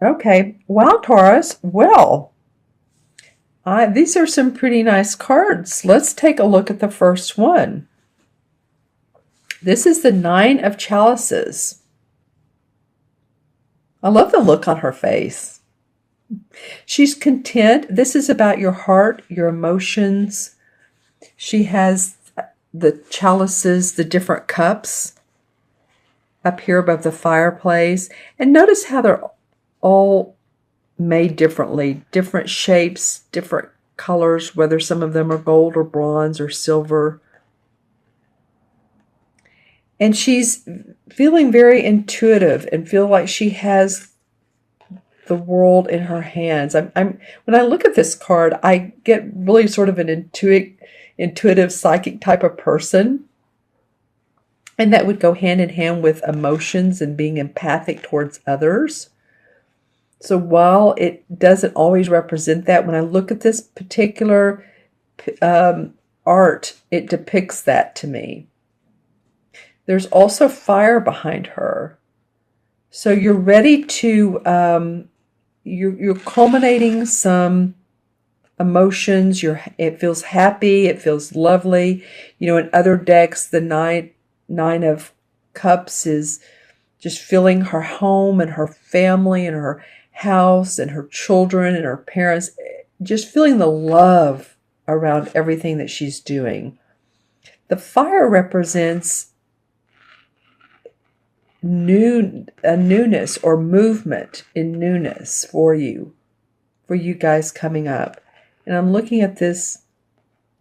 Okay. Wow, Taurus. Well, these are some pretty nice cards. Let's take a look at the first one. This is the Nine of Chalices. I love the look on her face. She's content. This is about your heart, your emotions. She has the chalices, the different cups up here above the fireplace. And notice how they're all made differently, different shapes, different colors, whether some of them are gold or bronze or silver. And she's feeling very intuitive and feel like she has the world in her hands. When I look at this card, I get really sort of an intuitive, psychic type of person. And that would go hand in hand with emotions and being empathic towards others. So while it doesn't always represent that, when I look at this particular art, it depicts that to me. There's also fire behind her. So you're ready to, you're culminating some emotions. It feels happy. It feels lovely. You know, in other decks, the Nine of Cups is just filling her home and her family and her house and her children and her parents, just feeling the love around everything that she's doing. The fire represents a newness or movement in newness for you guys coming up. And I'm looking at this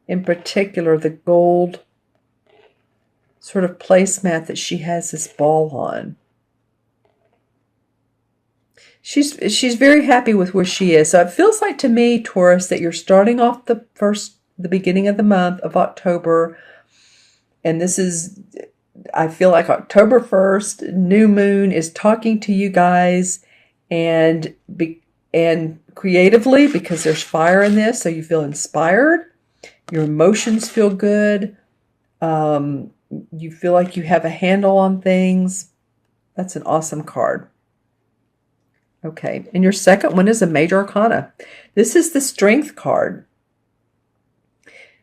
in particular, the gold sort of placemat that she has this ball on. She's very happy with where she is. So it feels like to me, Taurus, that you're starting off the beginning of the month of October, and this is, I feel like October 1st, new moon is talking to you guys, and creatively, because there's fire in this, so you feel inspired. Your emotions feel good. You feel like you have a handle on things. That's an awesome card. Okay, and your second one is a Major Arcana. This is the Strength card.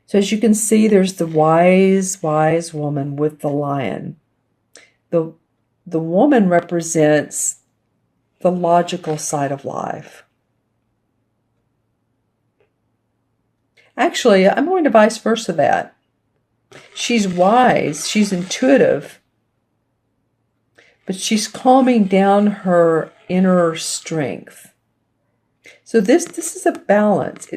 So as you can see, there's the wise woman with the lion. The woman represents the logical side of life. Actually, I'm going to vice versa that. She's wise, she's intuitive, but she's calming down her inner strength. So this is a balance.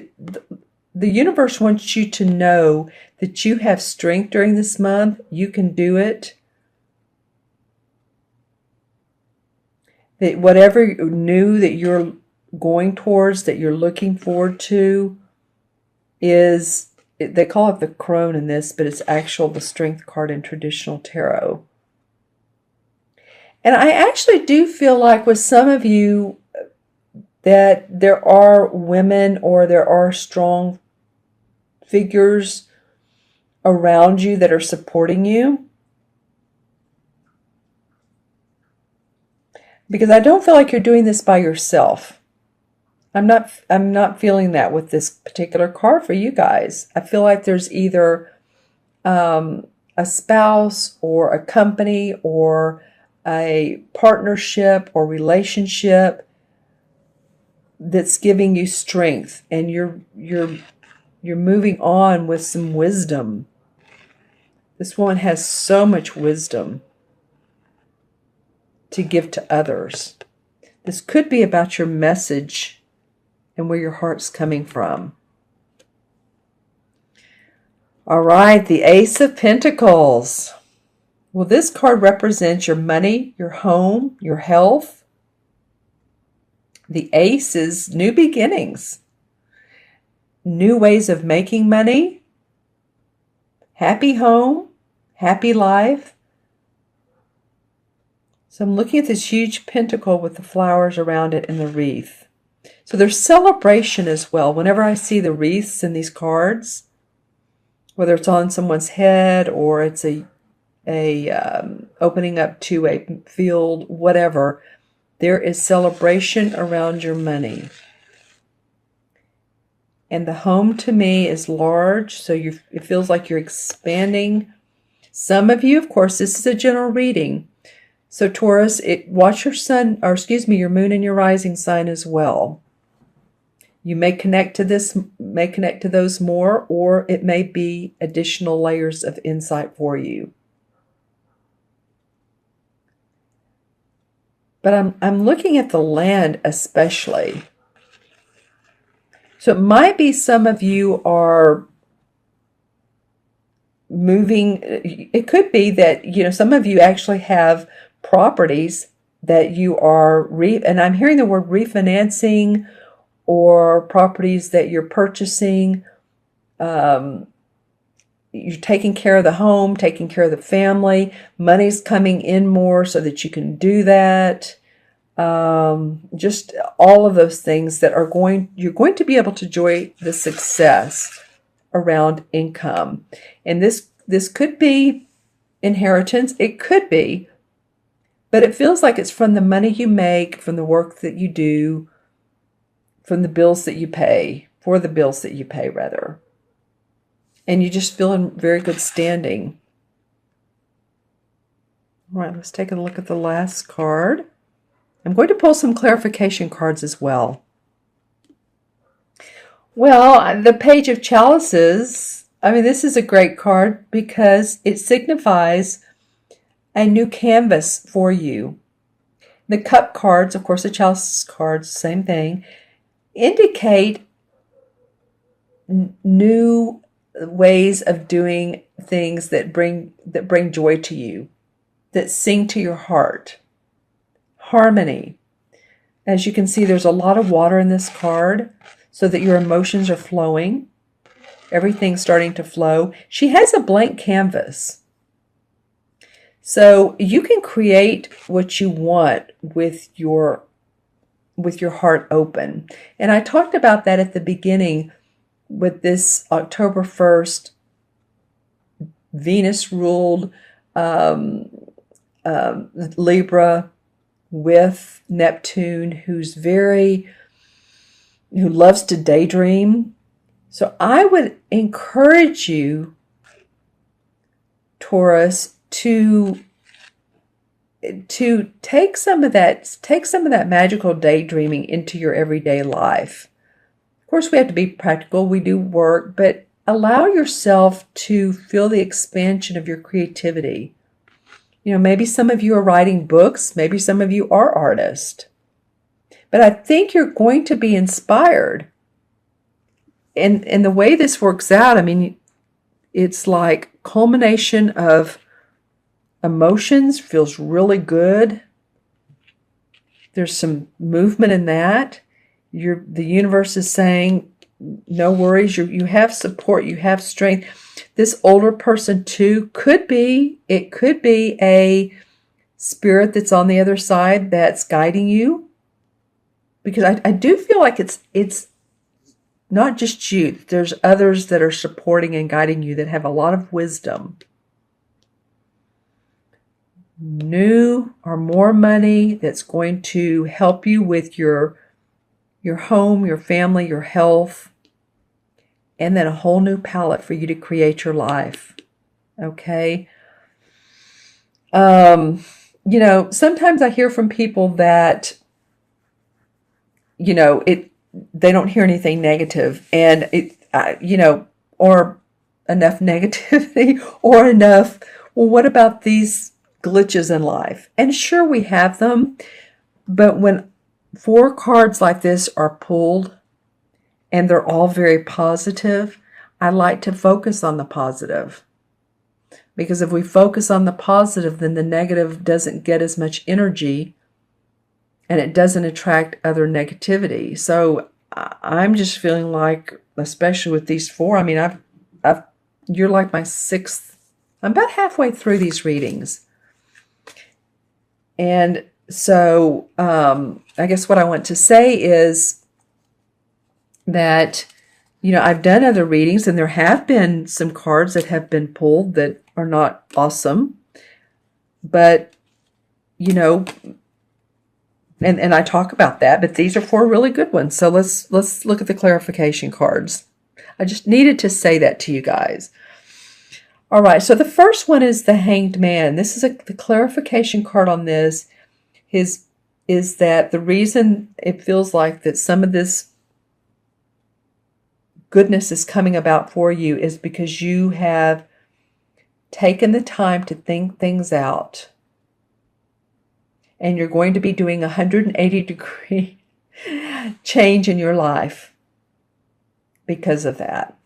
The universe wants you to know that you have strength during this month. You can do it. That whatever new that you're going towards, that you're looking forward to, is, they call it the crone in this, but it's actual the Strength card in traditional tarot. And I actually do feel like with some of you that there are women or there are strong figures around you that are supporting you. Because I don't feel like you're doing this by yourself. I'm not feeling that with this particular card for you guys. I feel like there's either a spouse or a company or a partnership or relationship that's giving you strength, and you're moving on with some wisdom. This woman has so much wisdom to give to others. This could be about your message and where your heart's coming from. All right, the Ace of Pentacles. Well, this card represents your money, your home, your health. The Ace is new beginnings, new ways of making money, happy home, happy life. So I'm looking at this huge pentacle with the flowers around it and the wreath. So there's celebration as well. Whenever I see the wreaths in these cards, whether it's on someone's head or it's a opening up to a field, whatever, There is celebration around your money. And the home to me is large, so it feels like you're expanding. Some of you, of course, this is a general reading. So Taurus, watch your sun, or excuse me, your moon and your rising sign as well. You may connect to those more, or it may be additional layers of insight for you. But I'm looking at the land especially. So it might be some of you are moving. It could be that, some of you actually have properties that you are, and I'm hearing the word refinancing, or properties that you're purchasing. You're taking care of the home, taking care of the family. Money's coming in more so that you can do that. Just all of those things that you're going to be able to enjoy the success around income. And this could be inheritance. It could be, but it feels like it's from the money you make, from the work that you do, from the bills that you pay, for the bills that you pay, rather. And you just feel in very good standing. All right, let's take a look at the last card. I'm going to pull some clarification cards as well. Well, the Page of Chalices, this is a great card because it signifies a new canvas for you. The Cup cards, of course, the Chalices cards, same thing, indicate new ways of doing things that bring joy to you, that sing to your heart. Harmony. As you can see, there's a lot of water in this card, so that your emotions are flowing. Everything's starting to flow. She has a blank canvas. So you can create what you want with your heart open. And I talked about that at the beginning with this October 1st Venus-ruled Libra with Neptune, who loves to daydream. So I would encourage you, Taurus, to take some of that magical daydreaming into your everyday life. Of course, we have to be practical. We do work, but allow yourself to feel the expansion of your creativity. Maybe some of you are writing books. Maybe some of you are artists. But I think you're going to be inspired. And the way this works out, it's like culmination of emotions, feels really good. There's some movement in that. The universe is saying, no worries, you have support, you have strength. This older person too could be a spirit that's on the other side that's guiding you. Because I do feel like it's not just you. There's others that are supporting and guiding you that have a lot of wisdom. New or more money that's going to help you with your home, your family, your health, and then a whole new palette for you to create your life. Okay? Sometimes I hear from people that, they don't hear anything negative, and or enough negativity, or enough, well, what about these glitches in life? And sure, we have them, but when 4 cards like this are pulled and they're all very positive, I like to focus on the positive. Because if we focus on the positive, then the negative doesn't get as much energy and it doesn't attract other negativity. So I'm just feeling like, especially with these 4, you're like my 6th, I'm about halfway through these readings. And so I guess what I want to say is that, I've done other readings and there have been some cards that have been pulled that are not awesome. But, And I talk about that, but these are 4 really good ones. So let's look at the clarification cards. I just needed to say that to you guys. All right, so the first one is the Hanged Man. This is the clarification card on this is that the reason it feels like that some of this goodness is coming about for you is because you have taken the time to think things out. And you're going to be doing a 180-degree change in your life because of that.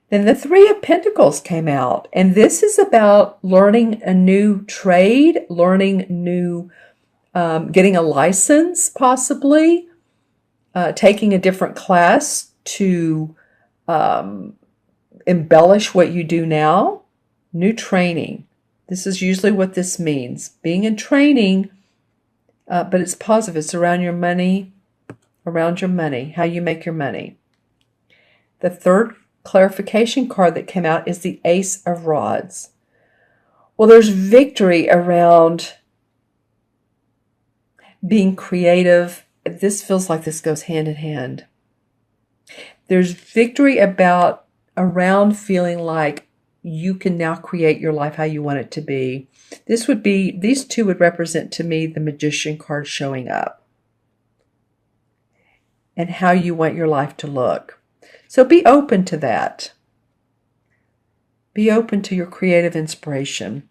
Then the 3 of Pentacles came out, and this is about learning a new trade, learning new, getting a license possibly, taking a different class to embellish what you do now, new training. This is usually what this means, being in training, but it's positive. It's around your money, how you make your money. The third clarification card that came out is the Ace of Rods. Well, there's victory around being creative. This feels like this goes hand in hand. There's victory around feeling like you can now create your life how you want it to be. These 2 would represent to me the Magician card showing up and how you want your life to look. So be open to that. Be open to your creative inspiration.